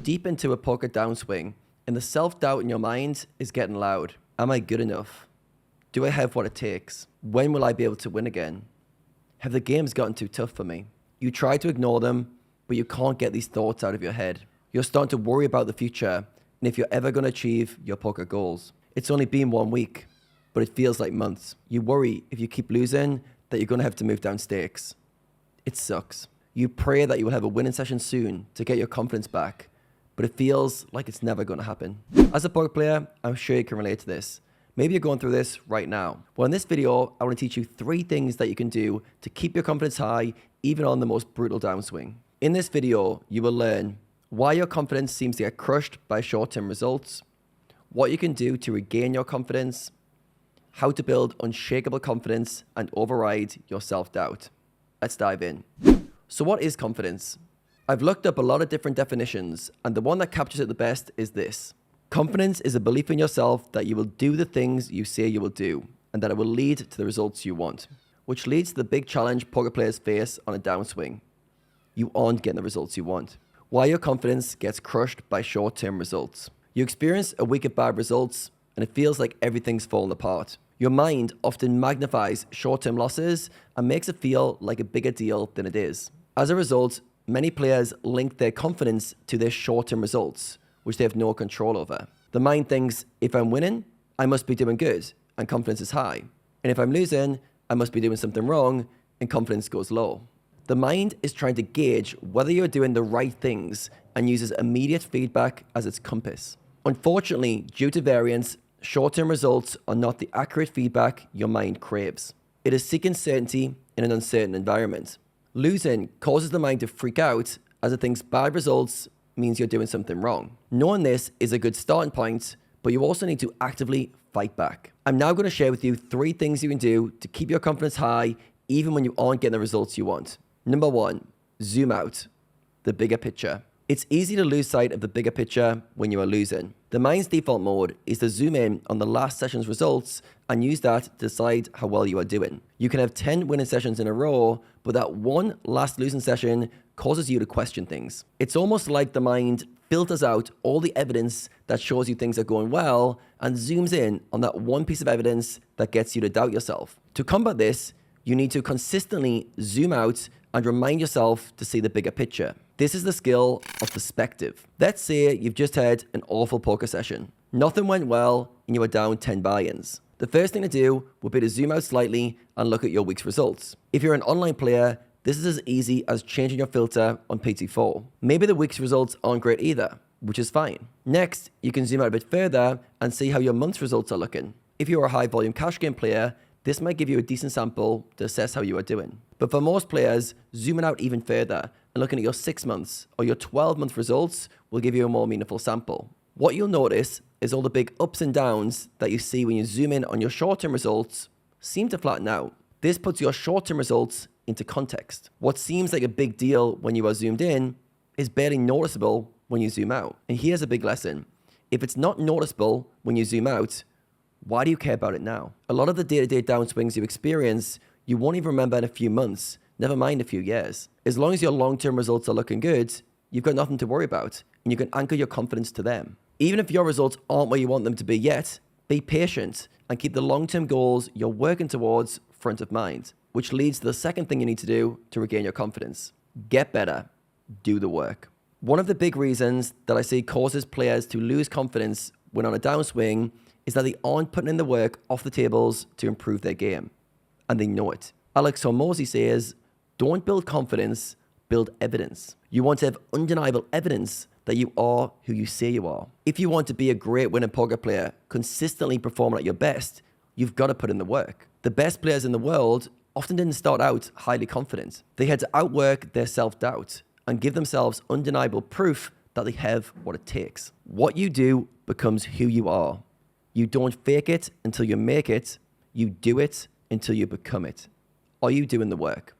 deep into a poker downswing, and the self-doubt in your mind is getting loud. Am I good enough? Do I have what it takes? When will I be able to win again? Have the games gotten too tough for me? You try to ignore them, but you can't get these thoughts out of your head. You're starting to worry about the future and if you're ever going to achieve your poker goals. It's only been 1 week, but it feels like months. You worry if you keep losing that you're going to have to move down stakes. It sucks. You pray that you will have a winning session soon to get your confidence back, but it feels like it's never going to happen. As a poker player, I'm sure you can relate to this. Maybe you're going through this right now. Well, in this video, I want to teach you 3 things that you can do to keep your confidence high, even on the most brutal downswing. In this video, you will learn why your confidence seems to get crushed by short-term results, what you can do to regain your confidence, how to build unshakable confidence and override your self-doubt. Let's dive in. So what is confidence? I've looked up a lot of different definitions, and the one that captures it the best is this. Confidence is a belief in yourself that you will do the things you say you will do, and that it will lead to the results you want, which leads to the big challenge poker players face on a downswing. You aren't getting the results you want. Why your confidence gets crushed by short-term results. You experience a week of bad results, and it feels like everything's fallen apart. Your mind often magnifies short-term losses and makes it feel like a bigger deal than it is. As a result, many players link their confidence to their short-term results, which they have no control over. The mind thinks, if I'm winning, I must be doing good, and confidence is high. And if I'm losing, I must be doing something wrong, and confidence goes low. The mind is trying to gauge whether you're doing the right things and uses immediate feedback as its compass. Unfortunately, due to variance, short-term results are not the accurate feedback your mind craves. It is seeking certainty in an uncertain environment. Losing causes the mind to freak out as it thinks bad results means you're doing something wrong. Knowing this is a good starting point, but you also need to actively fight back. I'm now going to share with you 3 things you can do to keep your confidence high even when you aren't getting the results you want. Number 1, zoom out. The bigger picture. It's easy to lose sight of the bigger picture when you are losing. The mind's default mode is to zoom in on the last session's results and use that to decide how well you are doing. You can have 10 winning sessions in a row, but that one last losing session causes you to question things. It's almost like the mind filters out all the evidence that shows you things are going well and zooms in on that one piece of evidence that gets you to doubt yourself. To combat this, you need to consistently zoom out and remind yourself to see the bigger picture. This is the skill of perspective. Let's say you've just had an awful poker session. Nothing went well and you were down 10 buy-ins. The first thing to do would be to zoom out slightly and look at your week's results. If you're an online player, this is as easy as changing your filter on PT4. Maybe the week's results aren't great either, which is fine. Next, you can zoom out a bit further and see how your month's results are looking. If you're a high volume cash game player, this might give you a decent sample to assess how you are doing. But for most players, zooming out even further and looking at your 6 months or your 12-month results will give you a more meaningful sample. What you'll notice is all the big ups and downs that you see when you zoom in on your short-term results seem to flatten out. This puts your short-term results into context. What seems like a big deal when you are zoomed in is barely noticeable when you zoom out. And here's a big lesson. If it's not noticeable when you zoom out, why do you care about it now? A lot of the day-to-day downswings you experience, you won't even remember in a few months, never mind a few years. As long as your long-term results are looking good, you've got nothing to worry about, and you can anchor your confidence to them. Even if your results aren't where you want them to be yet, be patient and keep the long-term goals you're working towards front of mind, which leads to the second thing you need to do to regain your confidence. Get better. Do the work. One of the big reasons that I see causes players to lose confidence when on a downswing is that they aren't putting in the work off the tables to improve their game. And they know it. Alex Hormozi says, don't build confidence, build evidence. You want to have undeniable evidence that you are who you say you are. If you want to be a great winning poker player, consistently performing at your best, you've got to put in the work. The best players in the world often didn't start out highly confident. They had to outwork their self-doubt and give themselves undeniable proof that they have what it takes. What you do becomes who you are. You don't fake it until you make it. You do it until you become it. Are you doing the work?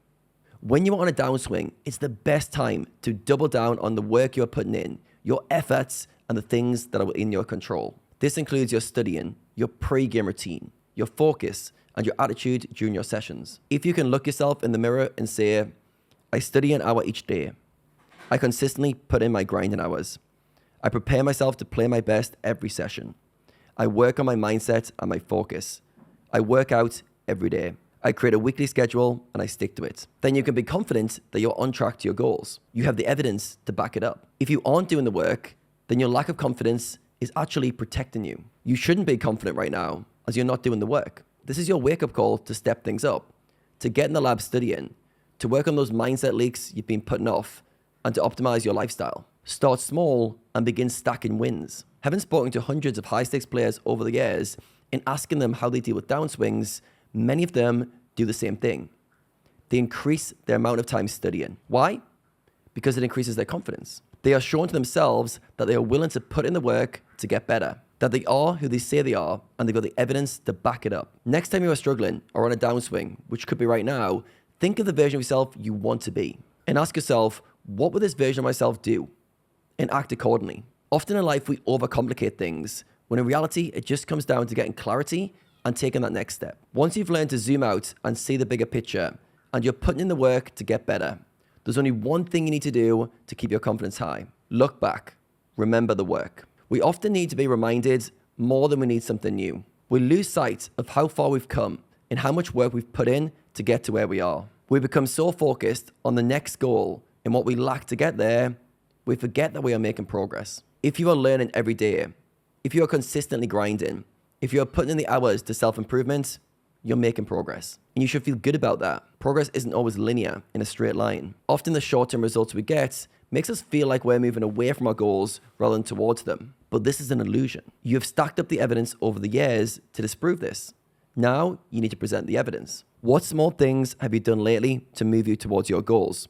When you're on a downswing, it's the best time to double down on the work you're putting in, your efforts, and the things that are in your control. This includes your studying, your pre-game routine, your focus, and your attitude during your sessions. If you can look yourself in the mirror and say, I study an hour each day. I consistently put in my grinding hours. I prepare myself to play my best every session. I work on my mindset and my focus. I work out every day. I create a weekly schedule and I stick to it. Then you can be confident that you're on track to your goals. You have the evidence to back it up. If you aren't doing the work, then your lack of confidence is actually protecting you. You shouldn't be confident right now as you're not doing the work. This is your wake-up call to step things up, to get in the lab studying, to work on those mindset leaks you've been putting off, and to optimize your lifestyle. Start small and begin stacking wins. Having spoken to hundreds of high-stakes players over the years and asking them how they deal with downswings, many of them do the same thing. They increase their amount of time studying. Why? Because it increases their confidence. They are showing to themselves that they are willing to put in the work to get better, that they are who they say they are, and they've got the evidence to back it up. Next time you are struggling or on a downswing, which could be right now, think of the version of yourself you want to be and ask yourself, what would this version of myself do? And act accordingly. Often in life, we overcomplicate things, when in reality, it just comes down to getting clarity and taking that next step. Once you've learned to zoom out and see the bigger picture, and you're putting in the work to get better, there's only one thing you need to do to keep your confidence high. Look back. Remember the work. We often need to be reminded more than we need something new. We lose sight of how far we've come and how much work we've put in to get to where we are. We become so focused on the next goal and what we lack to get there, we forget that we are making progress. If you are learning every day, if you are consistently grinding, if you are putting in the hours to self-improvement, you're making progress. And you should feel good about that. Progress isn't always linear in a straight line. Often the short-term results we get makes us feel like we're moving away from our goals rather than towards them. But this is an illusion. You have stacked up the evidence over the years to disprove this. Now you need to present the evidence. What small things have you done lately to move you towards your goals?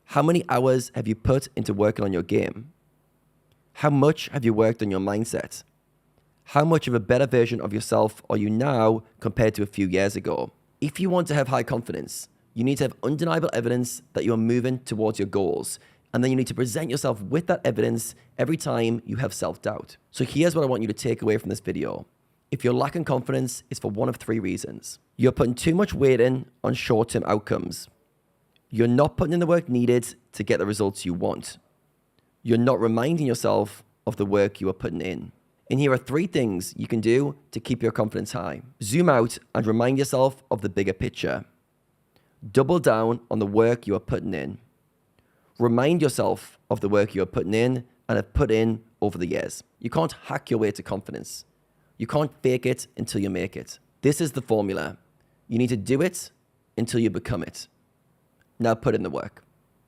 How many hours have you put into working on your game? How much have you worked on your mindset? How much of a better version of yourself are you now compared to a few years ago? If you want to have high confidence, you need to have undeniable evidence that you are moving towards your goals. And then you need to present yourself with that evidence every time you have self-doubt. So here's what I want you to take away from this video. If you're lacking confidence, it's for one of three reasons. You're putting too much weight in on short-term outcomes. You're not putting in the work needed to get the results you want. You're not reminding yourself of the work you are putting in. And here are three things you can do to keep your confidence high. Zoom out and remind yourself of the bigger picture. Double down on the work you are putting in. Remind yourself of the work you are putting in and have put in over the years. You can't hack your way to confidence. You can't fake it until you make it. This is the formula. You need to do it until you become it. Now put in the work.